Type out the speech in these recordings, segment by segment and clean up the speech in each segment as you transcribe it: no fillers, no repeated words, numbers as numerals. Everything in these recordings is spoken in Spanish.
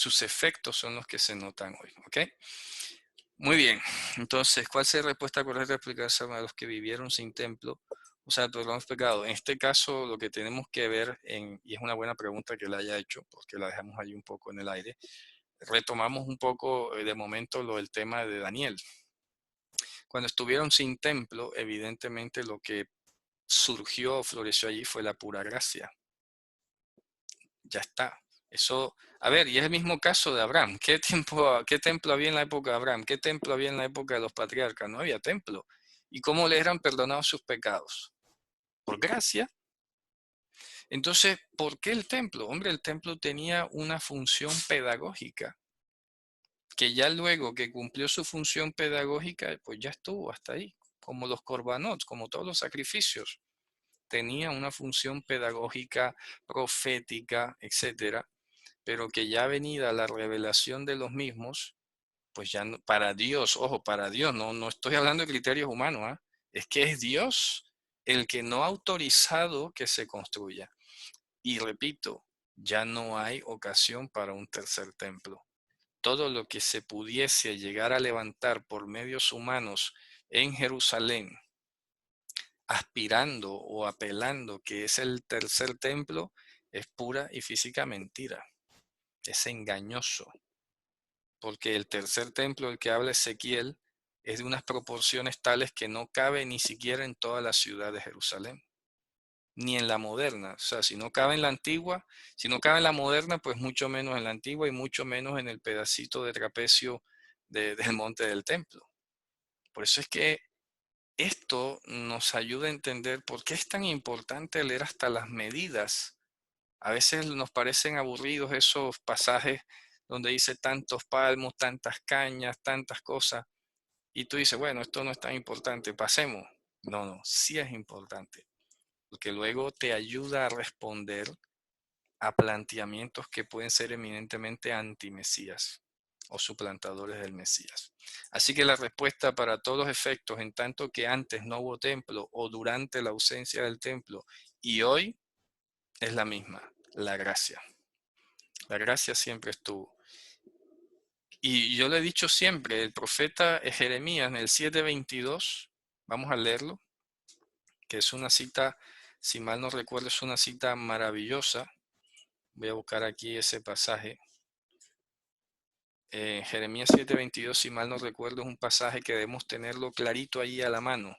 sus efectos son los que se notan hoy, ¿ok? Muy bien, entonces, ¿cuál sería la respuesta correcta a explicarse a los que vivieron sin templo? O sea, perdón, pecado. En este caso, lo que tenemos que ver, y es una buena pregunta que le haya hecho, porque la dejamos ahí un poco en el aire, retomamos un poco de momento lo del tema de Daniel. Cuando estuvieron sin templo, evidentemente lo que surgió o floreció allí fue la pura gracia. Ya está. Eso, a ver, y es el mismo caso de Abraham. ¿Qué templo había en la época de Abraham? ¿Qué templo había en la época de los patriarcas? No había templo. ¿Y cómo le eran perdonados sus pecados? Por gracia. Entonces, ¿por qué el templo? Hombre, el templo tenía una función pedagógica, que ya luego que cumplió su función pedagógica, pues ya estuvo hasta ahí, como los corbanot, como todos los sacrificios. Tenía una función pedagógica, profética, etcétera, pero que ya venida la revelación de los mismos, pues ya no, para Dios, ojo, para Dios, no estoy hablando de criterios humanos, ¿eh? Es que es Dios el que no ha autorizado que se construya. Y repito, ya no hay ocasión para un tercer templo. Todo lo que se pudiese llegar a levantar por medios humanos en Jerusalén, aspirando o apelando que es el tercer templo, es pura y física mentira. Es engañoso, porque el tercer templo del que habla Ezequiel es de unas proporciones tales que no cabe ni siquiera en toda la ciudad de Jerusalén, ni en la moderna. O sea, si no cabe en la antigua, si no cabe en la moderna, pues mucho menos en la antigua y mucho menos en el pedacito de trapecio del monte del templo. Por eso es que esto nos ayuda a entender por qué es tan importante leer hasta las medidas. A veces nos parecen aburridos esos pasajes donde dice tantos palmos, tantas cañas, tantas cosas, y tú dices, bueno, esto no es tan importante, pasemos. No, sí es importante, porque luego te ayuda a responder a planteamientos que pueden ser eminentemente anti-Mesías o suplantadores del Mesías. Así que la respuesta para todos los efectos, en tanto que antes no hubo templo o durante la ausencia del templo y hoy, es la misma, la gracia. La gracia siempre estuvo. Y yo le he dicho siempre, el profeta Jeremías en el 7:22, vamos a leerlo, que es una cita, si mal no recuerdo, es una cita maravillosa. Voy a buscar aquí ese pasaje. Jeremías 7:22, si mal no recuerdo, es un pasaje que debemos tenerlo clarito ahí a la mano.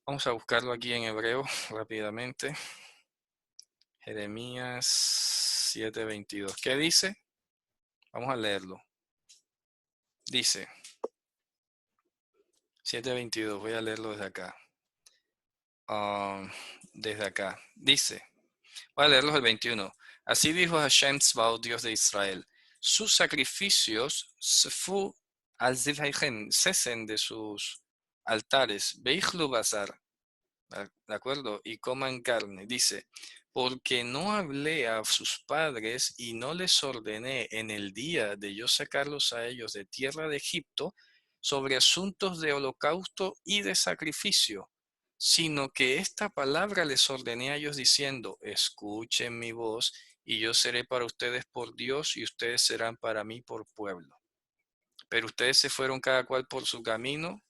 Vamos a buscarlo aquí en hebreo rápidamente. Jeremías 7:22. ¿Qué dice? Vamos a leerlo. Dice 7:22, voy a leerlo desde acá. Desde acá. Dice, voy a leerlos el 21. Así dijo Hashem Tzbaot, Dios de Israel. Sus sacrificios cesen de sus altares. Veichlu bazar. ¿De acuerdo? Y coman carne. Dice, porque no hablé a sus padres y no les ordené en el día de yo sacarlos a ellos de tierra de Egipto sobre asuntos de holocausto y de sacrificio, sino que esta palabra les ordené a ellos diciendo, escuchen mi voz y yo seré para ustedes por Dios y ustedes serán para mí por pueblo. Pero ustedes se fueron cada cual por su camino.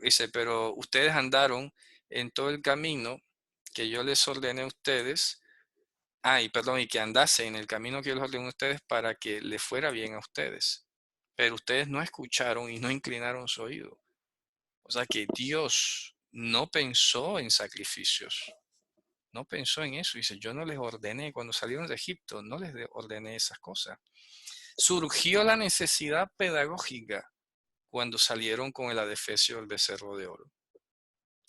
Dice, pero ustedes andaron en todo el camino que yo les ordené a ustedes. Y que andase en el camino que yo les ordené a ustedes para que les fuera bien a ustedes. Pero ustedes no escucharon y no inclinaron su oído. O sea que Dios no pensó en sacrificios. No pensó en eso. Dice, yo no les ordené, cuando salieron de Egipto, no les ordené esas cosas. Surgió la necesidad pedagógica cuando salieron con el adefesio del becerro de oro.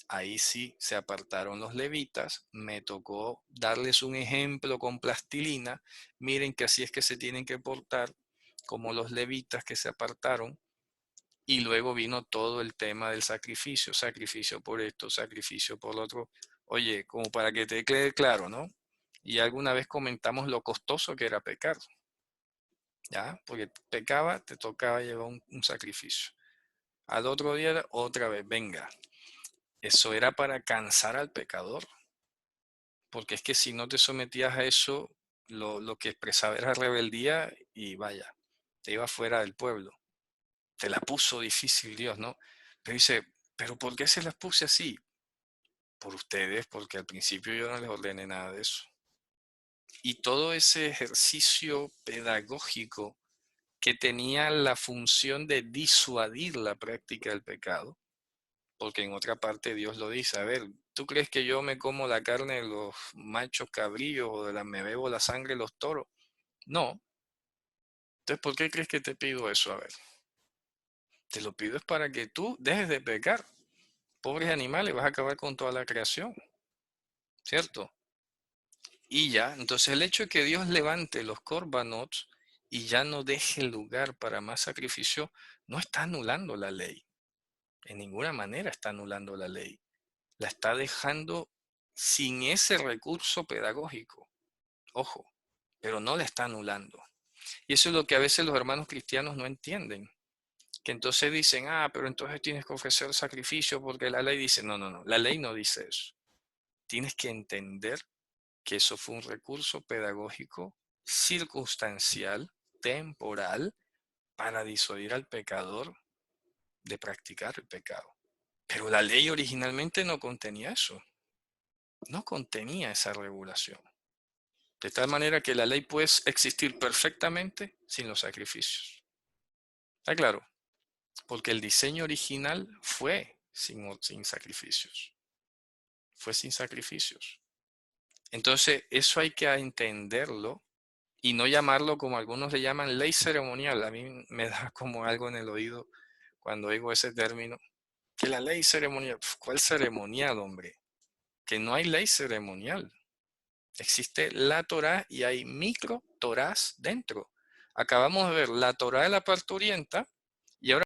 Ahí sí se apartaron los levitas, me tocó darles un ejemplo con plastilina, miren que así es que se tienen que portar, como los levitas que se apartaron, y luego vino todo el tema del sacrificio, sacrificio por esto, sacrificio por lo otro, oye, como para que te quede claro, ¿no? Y alguna vez comentamos lo costoso que era pecar, ¿ya? Porque pecaba, te tocaba llevar un sacrificio. Al otro día, otra vez, venga. Eso era para cansar al pecador, porque es que si no te sometías a eso, lo que expresaba era rebeldía y vaya, te iba fuera del pueblo. Te la puso difícil Dios, ¿no? Pero dice, ¿pero por qué se las puse así? Por ustedes, porque al principio yo no les ordené nada de eso. Y todo ese ejercicio pedagógico que tenía la función de disuadir la práctica del pecado, porque en otra parte Dios lo dice, a ver, ¿tú crees que yo me como la carne de los machos cabríos o me bebo la sangre de los toros? No. Entonces, ¿por qué crees que te pido eso? A ver, te lo pido es para que tú dejes de pecar. Pobres animales, vas a acabar con toda la creación, ¿cierto? Y ya, entonces el hecho de que Dios levante los corbanots y ya no deje lugar para más sacrificio, no está anulando la ley. En ninguna manera está anulando la ley. La está dejando sin ese recurso pedagógico. Ojo, pero no la está anulando. Y eso es lo que a veces los hermanos cristianos no entienden. Que entonces dicen, pero entonces tienes que ofrecer sacrificio porque la ley dice, no, no, no, la ley no dice eso. Tienes que entender que eso fue un recurso pedagógico circunstancial, temporal, para disuadir al pecador de practicar el pecado. Pero la ley originalmente no contenía eso, no contenía esa regulación. De tal manera que la ley puede existir perfectamente sin los sacrificios. ¿Está claro? Porque el diseño original fue sin sacrificios. Fue sin sacrificios. Entonces, eso hay que entenderlo y no llamarlo como algunos le llaman ley ceremonial. A mí me da como algo en el oído cuando oigo ese término. Que la ley ceremonial, ¿cuál ceremonial, hombre? Que no hay ley ceremonial. Existe la Torá y hay micro Torás dentro. Acabamos de ver la Torá de la parturienta y ahora